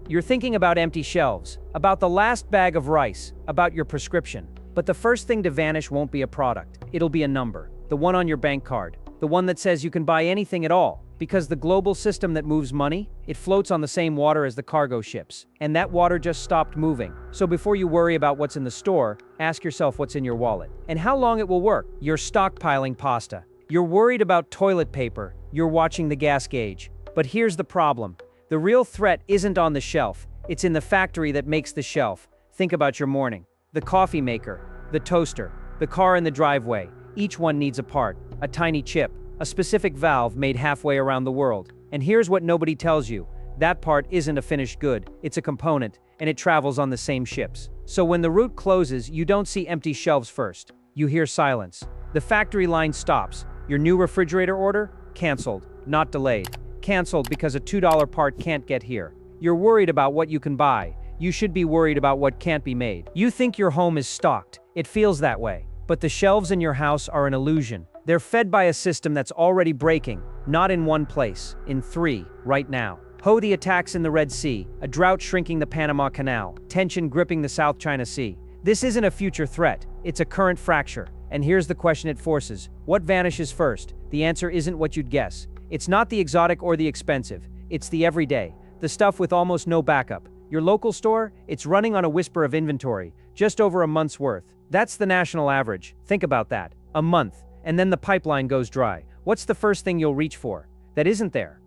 You're thinking about empty shelves, about the last bag of rice, about your prescription. But the first thing to vanish won't be a product. It'll be a number. The one on your bank card. The one that says you can buy anything at all. Because the global system that moves money, it floats on the same water as the cargo ships. And that water just stopped moving. So before you worry about what's in the store, ask yourself what's in your wallet. And how long it will work. You're stockpiling pasta. You're worried about toilet paper. You're watching the gas gauge. But here's the problem. The real threat isn't on the shelf. It's in the factory that makes the shelf. Think about your morning. The coffee maker, the toaster, the car in the driveway. Each one needs a part, a tiny chip, a specific valve made halfway around the world. And here's what nobody tells you. That part isn't a finished good, it's a component, and it travels on the same ships. So when the route closes, you don't see empty shelves first. You hear silence. The factory line stops. Your new refrigerator order? Canceled, not delayed. Canceled because a $2 part can't get here. You're worried about what you can buy. You should be worried about what can't be made. You think your home is stocked. It feels that way. But the shelves in your house are an illusion. They're fed by a system that's already breaking, not in one place, in three, right now. Houthi attacks in the Red Sea, a drought shrinking the Panama Canal, tension gripping the South China Sea. This isn't a future threat, it's a current fracture. And here's the question it forces. What vanishes first? The answer isn't what you'd guess. It's not the exotic or the expensive. It's the everyday. The stuff with almost no backup. Your local store? It's running on a whisper of inventory, just over a month's worth. That's the national average. Think about that. A month. And then the pipeline goes dry. What's the first thing you'll reach for? That isn't there.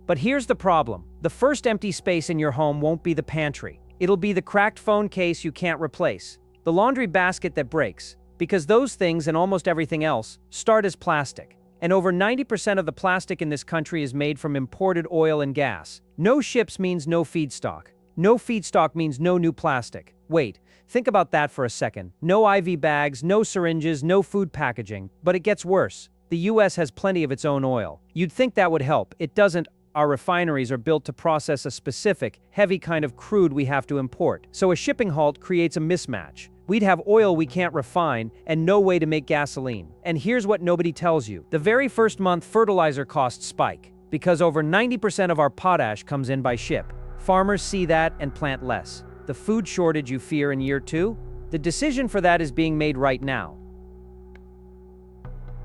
But here's the problem. The first empty space in your home won't be the pantry. It'll be the cracked phone case you can't replace. The laundry basket that breaks. Because those things and almost everything else start as plastic. And over 90% of the plastic in this country is made from imported oil and gas. No ships means no feedstock. No feedstock means no new plastic. Wait, think about that for a second. No IV bags, no syringes, no food packaging. But it gets worse. The US has plenty of its own oil. You'd think that would help. It doesn't. Our refineries are built to process a specific, heavy kind of crude we have to import. So a shipping halt creates a mismatch. We'd have oil we can't refine and no way to make gasoline. And here's what nobody tells you. The very first month, fertilizer costs spike because over 90% of our potash comes in by ship. Farmers see that and plant less. The food shortage you fear in year 2? The decision for that is being made right now.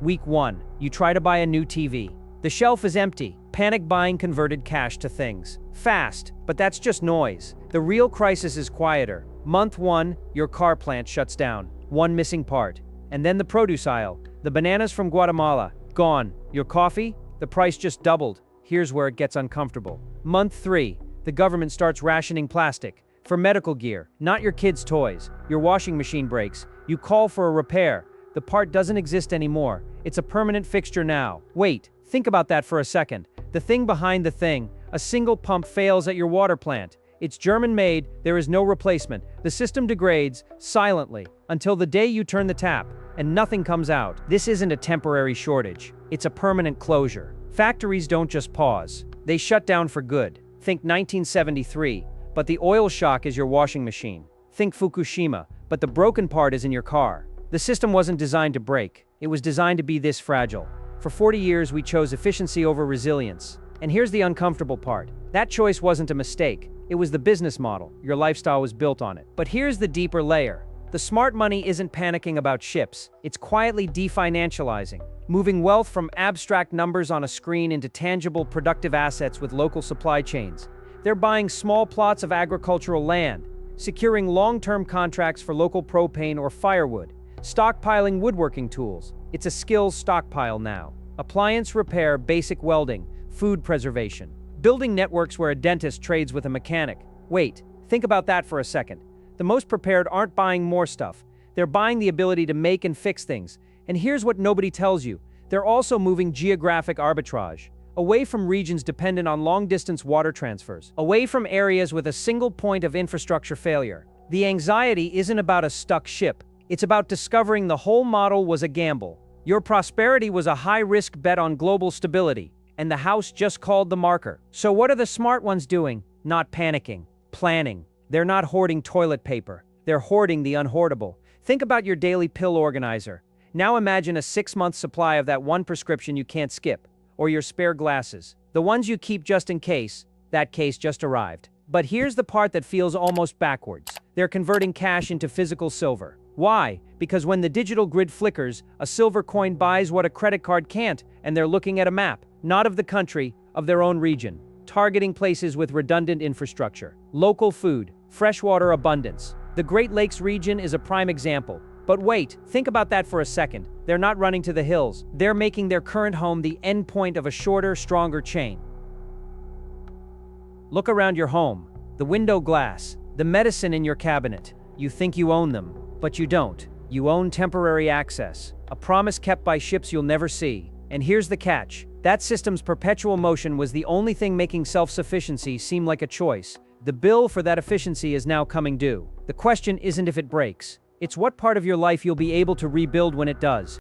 Week 1, you try to buy a new TV. The shelf is empty. Panic buying converted cash to things. Fast, but that's just noise. The real crisis is quieter. Month 1, your car plant shuts down. One missing part. And then the produce aisle. The bananas from Guatemala, gone. Your coffee? The price just doubled. Here's where it gets uncomfortable. Month 3, the government starts rationing plastic. For medical gear, not your kids' toys. Your washing machine breaks. You call for a repair. The part doesn't exist anymore. It's a permanent fixture now. Wait, think about that for a second. The thing behind the thing. A single pump fails at your water plant. It's German-made, there is no replacement. The system degrades, silently, until the day you turn the tap, and nothing comes out. This isn't a temporary shortage. It's a permanent closure. Factories don't just pause. They shut down for good. Think 1973, but the oil shock is your washing machine. Think Fukushima, but the broken part is in your car. The system wasn't designed to break. It was designed to be this fragile. For 40 years, we chose efficiency over resilience. And here's the uncomfortable part. That choice wasn't a mistake. It was the business model. Your lifestyle was built on it. But here's the deeper layer. The smart money isn't panicking about ships. It's quietly definancializing, moving wealth from abstract numbers on a screen into tangible, productive assets with local supply chains. They're buying small plots of agricultural land, securing long-term contracts for local propane or firewood, stockpiling woodworking tools. It's a skills stockpile now. Appliance repair, basic welding, food preservation. Building networks where a dentist trades with a mechanic. Wait, think about that for a second. The most prepared aren't buying more stuff. They're buying the ability to make and fix things. And here's what nobody tells you. They're also moving geographic arbitrage. Away from regions dependent on long-distance water transfers. Away from areas with a single point of infrastructure failure. The anxiety isn't about a stuck ship. It's about discovering the whole model was a gamble. Your prosperity was a high-risk bet on global stability. And the house just called the marker. So what are the smart ones doing? Not panicking. Planning. They're not hoarding toilet paper. They're hoarding the unhoardable. Think about your daily pill organizer. Now imagine a 6-month supply of that one prescription you can't skip. Or your spare glasses. The ones you keep just in case. That case just arrived. But here's the part that feels almost backwards. They're converting cash into physical silver. Why? Because when the digital grid flickers, a silver coin buys what a credit card can't, and they're looking at a map, not of the country, of their own region, targeting places with redundant infrastructure, local food, freshwater abundance. The Great Lakes region is a prime example. But wait, think about that for a second. They're not running to the hills. They're making their current home the endpoint of a shorter, stronger chain. Look around your home. The window glass, the medicine in your cabinet. You think you own them, but you don't. You own temporary access, a promise kept by ships you'll never see. And here's the catch. That system's perpetual motion was the only thing making self-sufficiency seem like a choice. The bill for that efficiency is now coming due. The question isn't if it breaks. It's what part of your life you'll be able to rebuild when it does.